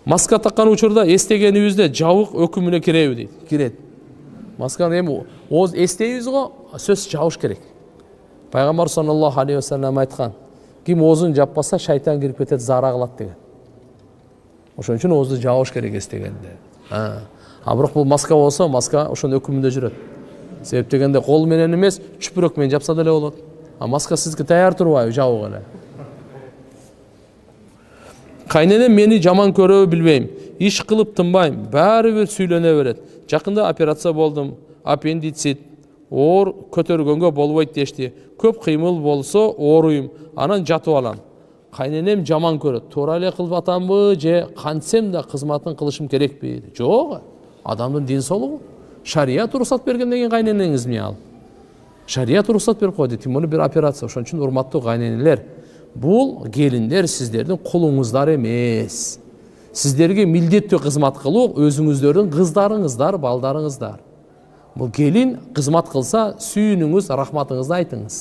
Маска таккан учурда эстегенибизде жабык өкүмүнө киреби дейт. Кирет. Масканы эми оз эстейбиз го, сөз жабыш керек. Пайгамбар саллаллаху алейхи ва саллям айткан: ким оозун жаппаса шайтан кирип кетет, зара кылат деген. Ошон үчүн оозду жабыш керек эстегенде. А бирок бул маска болсо, маска ошонун өкүмүндө жүрөт. Себеп дегенде кол менен эмес, чүпүрөк менен жапса деле болот. А маска сизге даяр турбайбы, жабык эле. Кайненем мени жаман көрөбү билбейм. Иш кылып тынбайм, баары бир сүйлөнө берет. Жакында операция болдум, аппендицит, оор көтөргөнгө болбойт дешти. Көп кыймыл болсо ооруйм, анан жатып алам. Кайненем жаман көрөт. Туура эле кылып атамбы же кантсем да кызматын кылышым керекпи? Жок. Адамдын ден соолугу. Шарият уруксат бергенден кийин кайненеңиз эмне ал? Шарият уруксат берип койду, тим более бир операция. Ошон үчүн урматтуу кайненелер, бул келиндер сиздердин колуңуздар эмес. Сиздерге милдеттүү кызмат кылуу өзүңүздөрдүн кыздарыңыздар, балдарыңыздар. Бул келин кызмат кылса, сүйүнүңүз, рахматыңызды айтыңыз.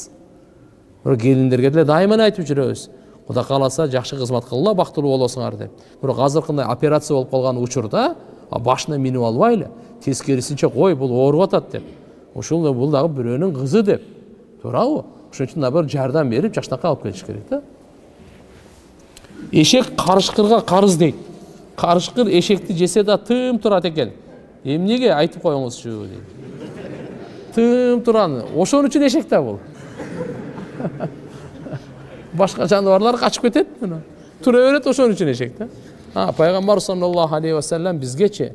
Бирок келиндерге деле дайыма айтып жүрөбүз. Кудай кааласа жакшы кызмат кылгыла, бактылуу болосуңар деп. Бирок азыркындай операция болуп калган учурда башына минип албайлы, тескерисинче кой, бул ооруп атат деп. Ошол бул дагы бирөөнүн кызы деп. Туурабы? Ошон үчүн бир жардам берип, жакшынакай алып келиш керек да. Эшек карышкырга карыз дейт. Карышкыр эшекти жесе да тым турат экен. Эмнеге айтып коюңузчу дейт. Тым туран. Ошон үчүн эшек да бул. Башка жаныбарлар качып кетет. Тура берет, ошон үчүн эшек да. Пайгамбар саллаллаху алейхи ва саллям бизгечи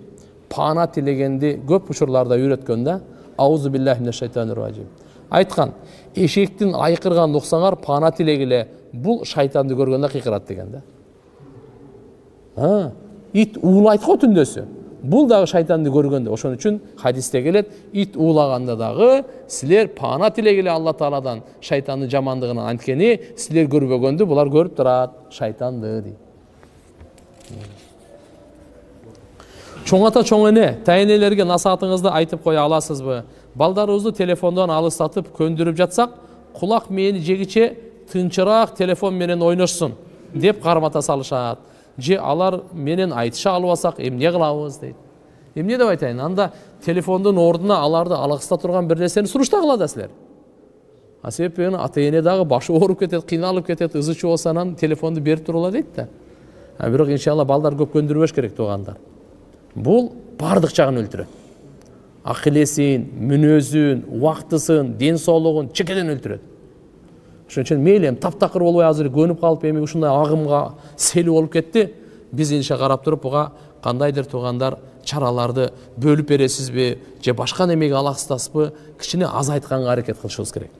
пана тилегенди көп учурларда үйрөткөн да. Аузу биллахи минаш шайтанир ражим. Айткан: эшектин айкырганын уксаңар, пана тилегиле, бул шайтанды көргөндө кыйкырат деген да. Ит уулайт го түндөсү. Бул дагы шайтанды көргөндө. Ошон үчүн хадисте келет, ит уулаганда дагы силер пана тилегиле Алла Тааладан шайтандын жамандыгынан, анткени силер көрбөгөндү булар көрүп турат, шайтанды дейт. Чоң ата, чоң эне, тайнелерге насаатыңызды айтып кое аласызбы? Балдарыбызды телефондон алыстатып көндүрүп жатсак, кулак мени жегиче тынчыраак телефон менен ойношсун деп кармата салышат. Же алар менен айтыша албасак эмне кылабыз дейт. Эмне деп айтайын? Анда телефондун ордуна аларды алакыста турган бир нерсени суруштагыла да силер. Себеп ата эне дагы башы ооруп кетет, кыйналып кетет, ызы чуу болсо анан телефонду берип турула дейт да. Бирок иншалла балдар көп көндүрбөш керек туугандар. Бул бардык жагын өлтүрөт. Акылесин, мүнөзүн, убактысын, ден соолугун чекеден өлтүрөт. Ошон үчүн мейли таптакыр болбой азыр көнүп калып эми ушундай агымга сели болуп кетти. Биз инша карап туруп буга кандайдыр туугандар чараларды бөлүп бересизби же башка немеге алаксытасызбы, кичине азайтканга аракет кылышыбыз керек.